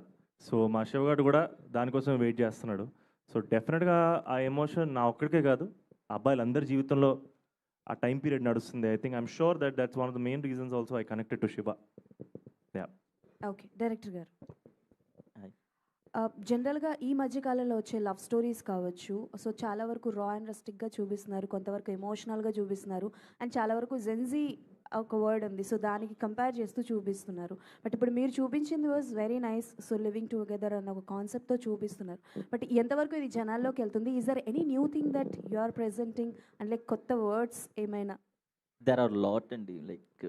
సో మా శివగాడు కూడా దానికోసం వెయిట్ చేస్తున్నాడు. సో డెఫినెట్గా ఆ ఎమోషన్ నా ఒక్కడికే కాదు, అబ్బాయిలందరి జీవితంలో ఆ టైం పీరియడ్ నడుస్తుంది. I think I'm sure that's one of the main reasons also I connected to Shiva. Okay, director గారు, జనరల్గా ఈ మధ్యకాలంలో వచ్చే లవ్ స్టోరీస్ కావచ్చు, సో చాలా వరకు రా అండ్ రస్టిక్గా చూపిస్తున్నారు, కొంతవరకు ఎమోషనల్గా చూపిస్తున్నారు, అండ్ చాలా వరకు జెన్జీ ఒక వర్డ్ ఉంది, సో దానికి కంపేర్ చేస్తూ చూపిస్తున్నారు. బట్ ఇప్పుడు మీరు చూపించింది was very nice. So living together అన్న ఒక కాన్సెప్ట్తో చూపిస్తున్నారు. బట్ ఎంతవరకు ఇది జనాల్లోకి వెళ్తుంది? Is there any new thing that you are presenting and like కొత్త వర్డ్స్ ఏమైనా? There are lot అండి, like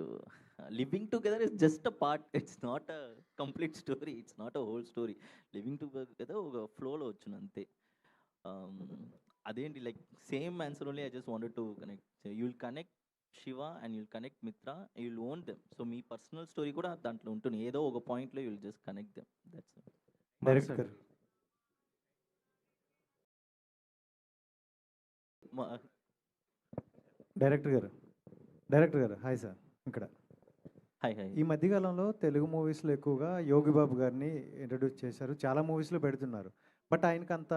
living together is just a part, it's not a complete story, it's not a whole story. Living together ఒక ఫ్లోలో వచ్చింది అంతే. అదేంటి like same answer only. I just wanted to connect. You will connect Shiva and you'll connect Mitra, you will own them. So మీ personal story కూడా దాంట్లో ఉంటుంది, ఏదో ఒక పాయింట్లో you will just connect them. That's director director garu hi sir. ఇక్కడ hi. ఈ మధ్యకాలంలో తెలుగు మూవీస్లో ఎక్కువగా యోగి బాబు గారిని ఇంట్రడ్యూస్ చేశారు, చాలా మూవీస్లో పెడుతున్నారు. బట్ ఆయనకు అంత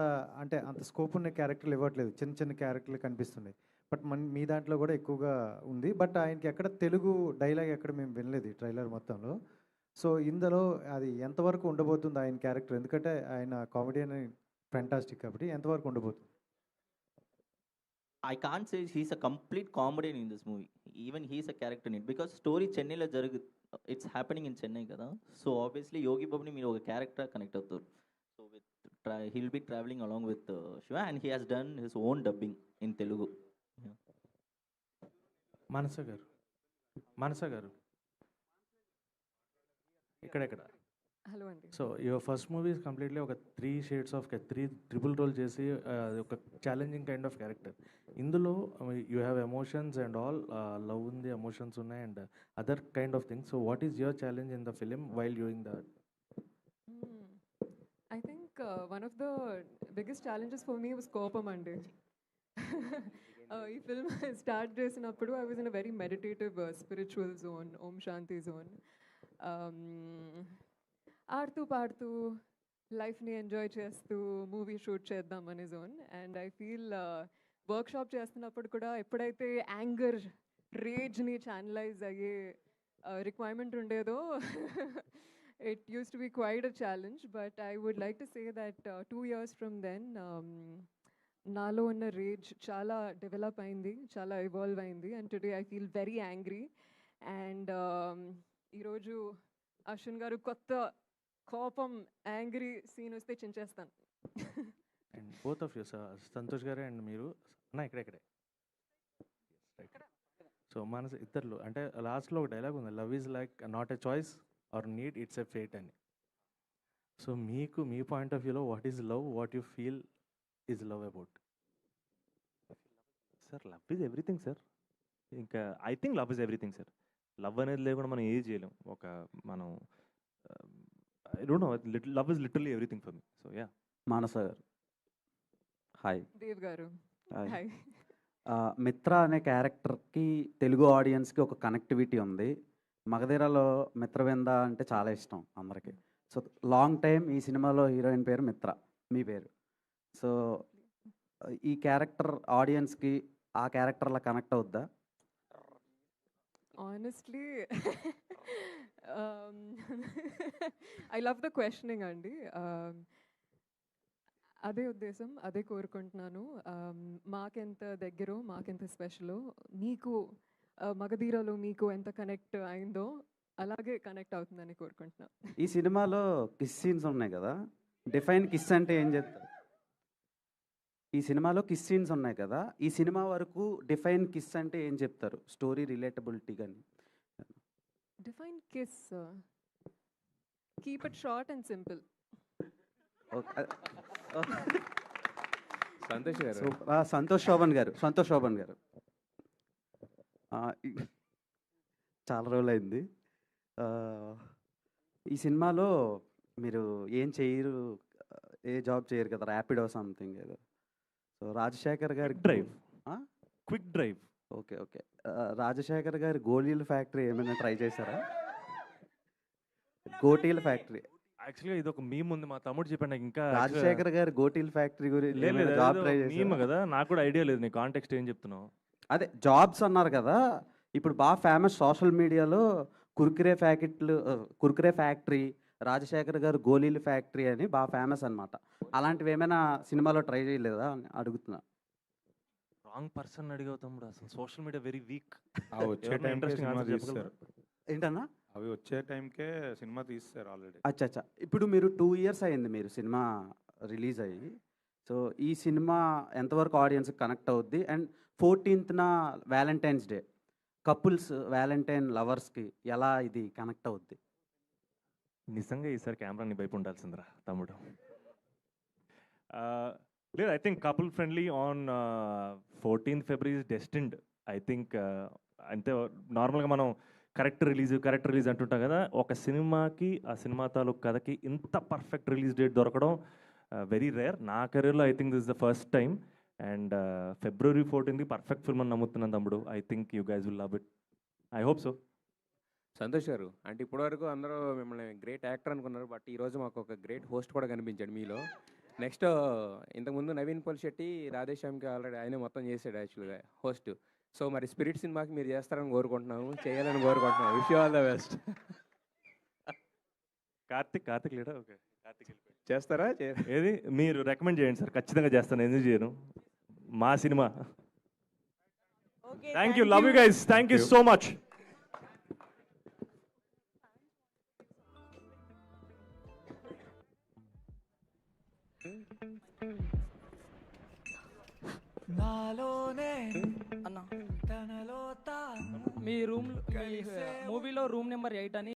స్కోప్ ఉన్న క్యారెక్టర్లు ఇవ్వట్లేదు, చిన్న చిన్న క్యారెక్టర్లు కనిపిస్తున్నాయి. బట్ మీ దాంట్లో కూడా ఎక్కువగా ఉంది. బట్ ఆయనకి ఎక్కడ తెలుగు డైలాగ్ ఎక్కడ మేము వినలేదు ఈ ట్రైలర్ మొత్తంలో. సో ఇందులో అది ఎంతవరకు ఉండబోతుంది ఆయన క్యారెక్టర్? ఎందుకంటే ఆయన కామెడియన్ ఫ్యాంటాస్టిక్ కాబట్టి ఎంతవరకు ఉండబోతుంది? I can't say he's a complete comedian in this movie. Even he's a character in it because story చెన్నైలో it's happening in Chennai కదా. So obviously యోగి బాబుని మీరు ఒక క్యారెక్టర్ కనెక్ట్ అవుతారు. So he'll be traveling along with Shiva and he has done his own dubbing in Telugu. Yeah. మానస గారు ఇక్కడ hello అండి. So your first movie is completely ఒక 3 shades of 3 triple role చేసి ఒక ఛాలెంజింగ్ కైండ్ ఆఫ్ క్యారెక్టర్. ఇందులో you have emotions and all, love ఉంది, emotions ఉన్నాయి and other kind of things. So what is your challenge in the film while doing that? I think one of the biggest challenges for me was కోపం అండి. ఈ film start చేసినప్పుడు I was in a very meditative spiritual zone, ఓం శాంతి zone. ఆడుతూ పాడుతూ లైఫ్ని enjoy చేస్తూ మూవీ షూట్ చేద్దాం అనే zone. And I feel workshop చేస్తున్నప్పుడు కూడా ఎప్పుడైతే యాంగర్ రేజ్ని ఛానలైజ్ అయ్యే రిక్వైర్మెంట్ ఉండేదో it used to be quite a challenge, but I would like to say that 2 years from then, నాలో ఉన్న రేజ్ చాలా డెవలప్ అయింది, చాలా ఇవాల్వ్ అయింది. And today I feel very angry. And ఈరోజు అశ్విన్ గారు కొత్త కోపం యాంగ్రీ సీన్ వస్తే చించేస్తాను. And both of you sir, Santosh గారే అండ్ మీరు అన్న ఇక్కడే. సో మనసు ఇద్దరు అంటే లాస్ట్లో ఒక డైలాగ్ ఉంది, love is like not a choice or need, it's a fate అని. సో మీకు మీ పాయింట్ ఆఫ్ వ్యూలో what is love, what you feel is love about? Sir love is everything sir. ఇంకా I think love is everything sir. Love అనేది లేకుండా మనం ఏది చేయలేం. మనం I don't know, love is literally everything for me. So yeah. Manasa garu hi. Dev గారు hi. మిత్ర అనే క్యారెక్టర్కి తెలుగు ఆడియన్స్కి ఒక కనెక్టివిటీ ఉంది. మగధీరలో మిత్రవింద అంటే చాలా ఇష్టం అందరికీ. సో లాంగ్ టైం ఈ సినిమాలో హీరోయిన్ పేరు మిత్ర, మీ పేరు. సో ఈ క్యారెక్టర్ ఆడియన్స్కి ఆ క్యారెక్టర్లా కనెక్ట్ అవుద్దా? Honestly, I love the questioning అండి. అదే ఉద్దేశం, అదే కోరుకుంటున్నాను. మాకెంత దగ్గరో, మాకెంత స్పెషలో, మీకు మగధీరలో మీకు ఎంత కనెక్ట్ అయిందో అలాగే కనెక్ట్ అవుతుందని కోరుకుంటున్నాను. ఈ సినిమాలో కిస్ సీన్స్ ఉన్నాయి కదా, డిఫైన్ కిస్ అంటే ఏం చెప్తారు? ఈ సినిమాలో కిస్ సీన్స్ ఉన్నాయి కదా, ఈ సినిమా వరకు డిఫైన్ కిస్ అంటే ఏం చెప్తారు? స్టోరీ రిలేటబిలిటీ కానీ. Define kiss, keep it short and simple. Santosh Sobhan garu చాలా రోజులు అయింది. ఈ సినిమాలో మీరు ఏం చేయరు, ఏ జాబ్ చేయరు కదా, ర్యాపిడో సంథింగ్ ఏదో. సో రాజశేఖర్ గారి క్విక్ డ్రైవ్. ఓకే. రాజశేఖర్ గారి గోళీల ఫ్యాక్టరీ ఏమైనా ట్రై చేశారా? గోటీల ఫ్యాక్టరీ. యాక్చువల్గా ఇది ఒక మీమ్ ఉంది, మా తమ్ముడు చెప్పాను నాకు. ఇంకా రాజశేఖర్ గారి గోటీల ఫ్యాక్టరీ గురించి జాబ్ ట్రై చేశారా కదా? నాకు కూడా ఐడియా లేదు, నీ కాంటెక్స్ట్ ఏం చెప్తున్నావు? అదే జాబ్స్ అన్నారు కదా, ఇప్పుడు బాగా ఫేమస్ సోషల్ మీడియాలో కుర్కురే ఫ్యాక్టరీ, రాజశేఖర్ గారు గోళీల ఫ్యాక్టరీ అని బాగా ఫేమస్ అనమాట. అలాంటివి ఏమైనా సినిమాలో ట్రై చేయలేదా అని అడుగుతున్నా. రాంగ్ పర్సన్ అడిగావు తమ్ముడు, అసలు సోషల్ మీడియా వెరీ వీక్. ఏంటన్నా? అవి వచ్చే టైంకే సినిమా తీస్తారు ఆల్రెడీ. అచ్చా. ఇప్పుడు మీరు 2 years అయింది మీరు సినిమా రిలీజ్ అయ్యి. సో ఈ సినిమా ఎంతవరకు ఆడియన్స్కి కనెక్ట్ అవుద్ది? And 14th Valentine's day, couples Valentine లవర్స్కి ఎలా ఇది కనెక్ట్ అవుద్ది? నిజంగా ఈసారి కెమెరాని వైపు ఉండాల్సిందిరా తమ్ముడు. లేదు, I think couple friendly on 14th February is destined. I think అంతే. నార్మల్గా మనం కరెక్ట్ రిలీజ్ అంటుంటాం కదా, ఒక సినిమాకి ఆ సినిమా తాలూకు కథకి ఇంత పర్ఫెక్ట్ రిలీజ్ డేట్ దొరకడం వెరీ రేర్. నా కెరీర్లో I think this is the first time. And February 14th perfect film అని నమ్ముతున్నాను తమ్ముడు. I think you guys will love it. I hope so. Santosh గారు, అంటే ఇప్పటివరకు అందరూ మిమ్మల్ని గ్రేట్ యాక్టర్ అనుకున్నారు, బట్ ఈరోజు మాకు ఒక గ్రేట్ హోస్ట్ కూడా కనిపించాడు మీలో. నెక్స్ట్ ఇంతకుముందు నవీన్ పోల్శెట్టి రాధేశ్యామ్కి ఆల్రెడీ ఆయనే మొత్తం చేశాడు యాక్చువల్గా హోస్ట్. సో మరి స్పిరిట్ సినిమాకి మీరు చేస్తారని కోరుకుంటున్నాము, చేయాలని కోరుకుంటున్నాము. Wish all the best. Karthik లేడా? ఓకే, కార్తిక్ చేస్తారా? ఏది మీరు రికమెండ్ చేయండి సార్, ఖచ్చితంగా చేస్తాను, ఎందుకు చేయను, మా cinema. Thank you, love you guys, thank you so much. నాలోనే తనలో తాను మీ రూమ్ మూవీలో రూమ్ నెంబర్ 8 అని